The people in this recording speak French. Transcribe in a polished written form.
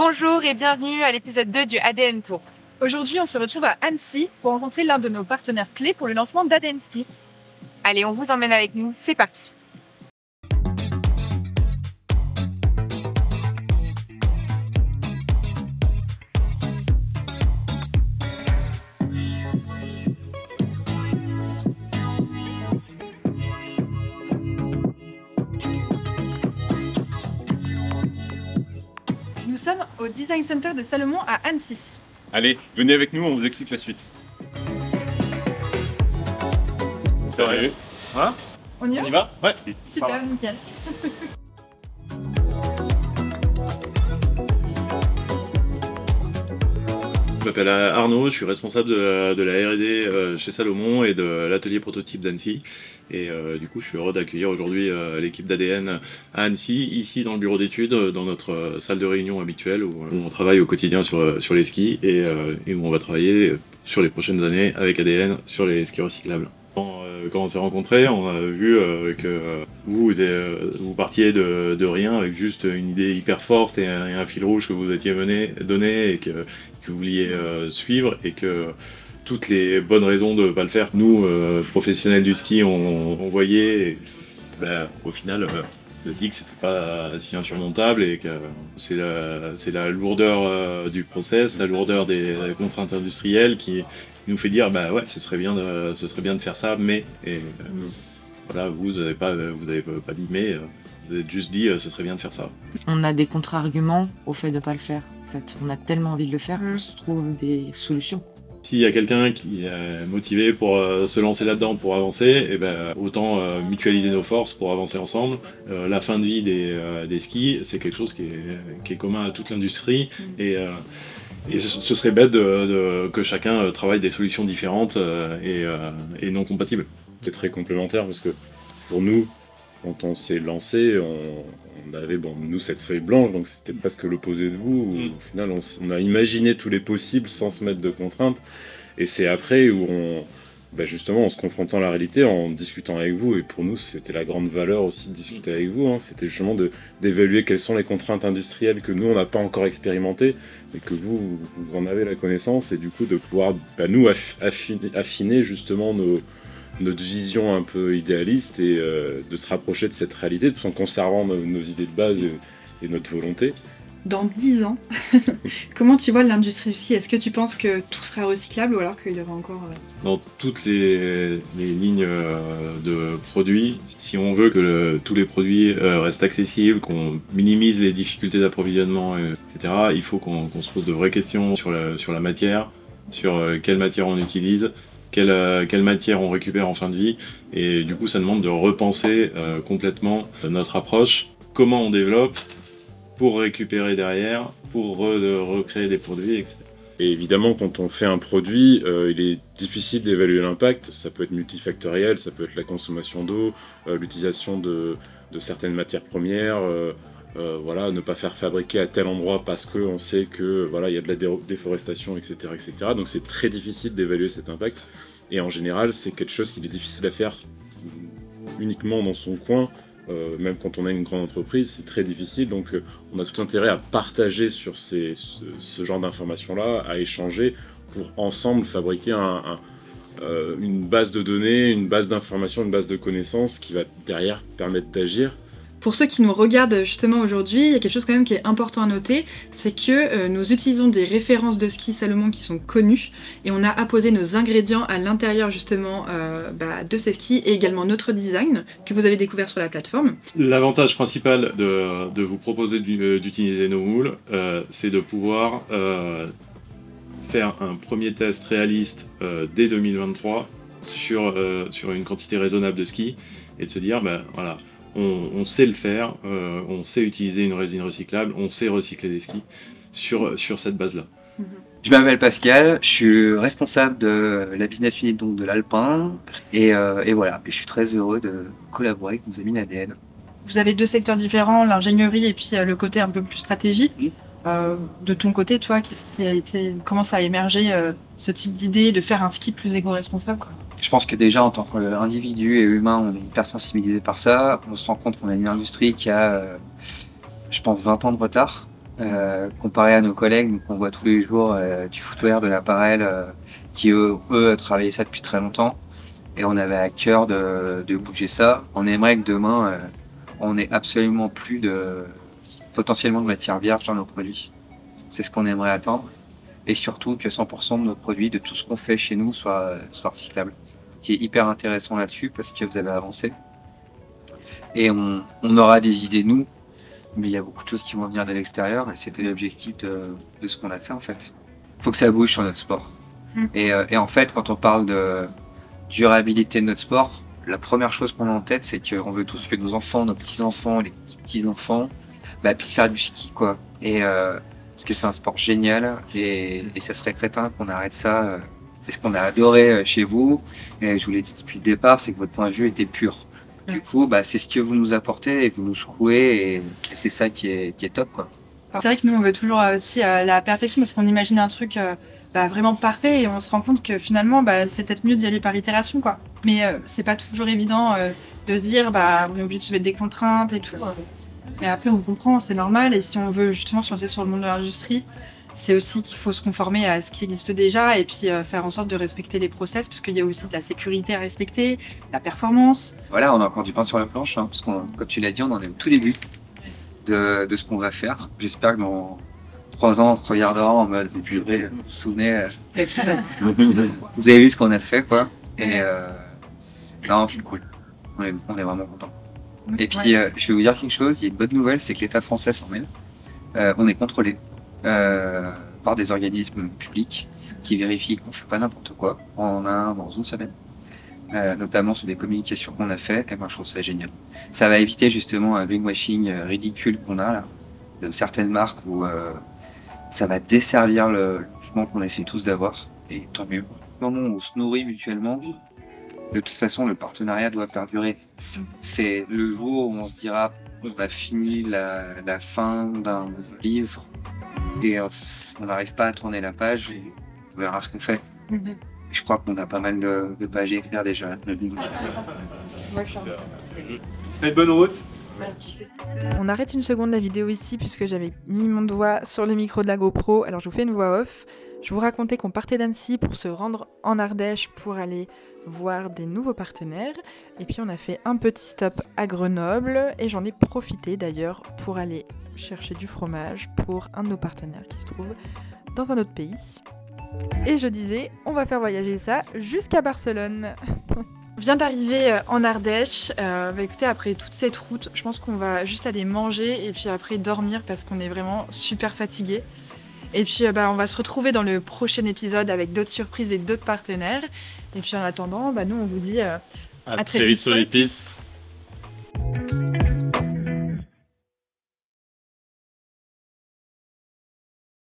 Bonjour et bienvenue à l'épisode 2 du ADN Tour. Aujourd'hui, on se retrouve à Annecy pour rencontrer l'un de nos partenaires clés pour le lancement d'ADN Ski. Allez, on vous emmène avec nous, c'est parti. Nous sommes au Design Center de Salomon à Annecy. Allez, venez avec nous, on vous explique la suite. Sérieux? Hein? On y va? On y va? Ouais. Super, nickel. Je m'appelle Arnaud, je suis responsable de la R&D chez Salomon et de l'atelier prototype d'Annecy. Et du coup, je suis heureux d'accueillir aujourd'hui l'équipe d'ADN à Annecy, ici dans le bureau d'études, dans notre salle de réunion habituelle où on travaille au quotidien sur les skis et où on va travailler sur les prochaines années avec ADN sur les skis recyclables. Quand on s'est rencontrés, on a vu que vous partiez de rien avec juste une idée hyper forte et un fil rouge que vous étiez donné et que vous vouliez suivre et que toutes les bonnes raisons de ne pas le faire, nous, professionnels du ski, on voyait et, au final, on a dit que c'était pas si insurmontable et que c'est la lourdeur du process, la lourdeur des contraintes industrielles qui nous fait dire ouais, ce serait bien de faire ça, mais voilà, vous avez pas dit mais, vous avez juste dit ce serait bien de faire ça. On a des contre-arguments au fait de ne pas le faire. En fait, on a tellement envie de le faire qu'on se trouve des solutions. S'il y a quelqu'un qui est motivé pour se lancer là-dedans, pour avancer, autant mutualiser nos forces pour avancer ensemble. La fin de vie des skis, c'est quelque chose qui est commun à toute l'industrie. Et ce serait bête que chacun travaille des solutions différentes et non compatibles. C'est très complémentaire parce que pour nous, quand on s'est lancé, on avait nous cette feuille blanche, donc c'était presque l'opposé de vous. Au final, on a imaginé tous les possibles sans se mettre de contraintes. Et c'est après où justement, en se confrontant à la réalité, en discutant avec vous, et pour nous, c'était la grande valeur aussi de discuter avec vous, c'était justement d'évaluer quelles sont les contraintes industrielles que nous, on n'a pas encore expérimentées, mais que vous en avez la connaissance, et du coup, de pouvoir, nous, affiner justement notre vision un peu idéaliste et de se rapprocher de cette réalité tout en conservant nos idées de base et notre volonté. Dans 10 ans, comment tu vois l'industrie du ski? Est-ce que tu penses que tout sera recyclable ou alors qu'il y aura encore... Dans toutes les lignes de produits, si on veut que tous les produits restent accessibles, qu'on minimise les difficultés d'approvisionnement, etc., il faut qu'on se pose de vraies questions sur la matière, sur quelle matière on utilise, quelle matière on récupère en fin de vie, et du coup ça demande de repenser complètement notre approche, comment on développe pour récupérer derrière, pour recréer des produits, etc. Et évidemment, quand on fait un produit, il est difficile d'évaluer l'impact. Ça peut être multifactoriel, ça peut être la consommation d'eau, l'utilisation de certaines matières premières, ne pas faire fabriquer à tel endroit parce qu'on sait que il y a de la déforestation, etc., etc. Donc c'est très difficile d'évaluer cet impact. Et en général, c'est quelque chose qui est difficile à faire uniquement dans son coin. Même quand on a une grande entreprise, c'est très difficile. Donc on a tout intérêt à partager sur ce genre d'informations-là, à échanger pour ensemble fabriquer une base de données, une base d'informations, une base de connaissances qui va derrière permettre d'agir. Pour ceux qui nous regardent justement aujourd'hui, il y a quelque chose quand même qui est important à noter, c'est que nous utilisons des références de ski Salomon qui sont connues et on a apposé nos ingrédients à l'intérieur justement de ces skis et également notre design que vous avez découvert sur la plateforme. L'avantage principal de vous proposer d'utiliser nos moules, c'est de pouvoir faire un premier test réaliste dès 2023 sur une quantité raisonnable de skis et de se dire voilà, on sait le faire, on sait utiliser une résine recyclable, on sait recycler des skis sur cette base-là. Je m'appelle Pascal, je suis responsable de la business unit donc de l'Alpin et voilà, je suis très heureux de collaborer avec nos amis d'ADN. Vous avez deux secteurs différents, l'ingénierie et puis le côté un peu plus stratégie. De ton côté, toi, comment ça a émergé ce type d'idée de faire un ski plus éco-responsable, quoi? Je pense que déjà en tant qu'individu et humain, on est hyper sensibilisé par ça. On se rend compte qu'on a une industrie qui a, je pense, 20 ans de retard comparé à nos collègues qu'on voit tous les jours du footwear, de l'appareil, qui eux travaillaient ça depuis très longtemps. Et on avait à cœur de bouger ça. On aimerait que demain, on n'ait absolument plus potentiellement de matière vierge dans nos produits. C'est ce qu'on aimerait atteindre. Et surtout que 100% de nos produits, de tout ce qu'on fait chez nous, soit recyclable. C'est hyper intéressant là-dessus parce que vous avez avancé. Et on aura des idées, nous, mais il y a beaucoup de choses qui vont venir de l'extérieur et c'était l'objectif de ce qu'on a fait en fait. Il faut que ça bouge sur notre sport. Et en fait, quand on parle de durabilité de notre sport, la première chose qu'on a en tête, c'est qu'on veut tous que nos enfants, nos petits-enfants, les petits-enfants, puissent faire du ski, quoi. Et parce que c'est un sport génial et ça serait crétin qu'on arrête ça. Et ce qu'on a adoré chez vous, et je vous l'ai dit depuis le départ, c'est que votre point de vue était pur. Du coup, c'est ce que vous nous apportez et vous nous secouez et c'est ça qui est top, quoi. C'est vrai que nous, on veut toujours aussi la perfection parce qu'on imagine un truc vraiment parfait et on se rend compte que finalement, c'est peut-être mieux d'y aller par itération, quoi. Mais c'est pas toujours évident de se dire, on est obligé de se mettre des contraintes et tout. Mais après, on comprend, c'est normal. Et si on veut justement se lancer sur le monde de l'industrie, c'est aussi qu'il faut se conformer à ce qui existe déjà et puis faire en sorte de respecter les process parce qu'il y a aussi de la sécurité à respecter, la performance. Voilà, on a encore du pain sur la planche, hein, parce que comme tu l'as dit, on en est au tout début de ce qu'on va faire. J'espère que dans 3 ans, on se regardera en mode purée, vous vous souvenez, vous avez vu ce qu'on a fait, quoi. Et non, c'est cool. On est vraiment contents. Et puis, je vais vous dire quelque chose, il y a une bonne nouvelle, c'est que l'État français s'en mêle. On est contrôlé par des organismes publics qui vérifient qu'on ne fait pas n'importe quoi dans une semaine. Notamment sur des communications qu'on a fait, et moi je trouve ça génial. Ça va éviter justement un greenwashing ridicule qu'on a là, de certaines marques où ça va desservir le jugement qu'on essaie tous d'avoir, et tant mieux. Au moment où on se nourrit mutuellement, de toute façon le partenariat doit perdurer. C'est le jour où on se dira on a fini la fin d'un livre et on n'arrive pas à tourner la page et on verra ce qu'on fait. Je crois qu'on a pas mal de pages à écrire déjà. Faites bonne route. On arrête une seconde la vidéo ici puisque j'avais mis mon doigt sur le micro de la GoPro. Alors je vous fais une voix off. Je vous racontais qu'on partait d'Annecy pour se rendre en Ardèche pour aller voir des nouveaux partenaires. Et puis on a fait un petit stop à Grenoble et j'en ai profité d'ailleurs pour aller chercher du fromage pour un de nos partenaires qui se trouve dans un autre pays. Et je disais, on va faire voyager ça jusqu'à Barcelone. On vient d'arriver en Ardèche. Écoutez, après toute cette route, je pense qu'on va juste aller manger et puis après dormir parce qu'on est vraiment super fatigué. Et puis on va se retrouver dans le prochain épisode avec d'autres surprises et d'autres partenaires. Et puis en attendant, nous on vous dit à très vite sur les pistes.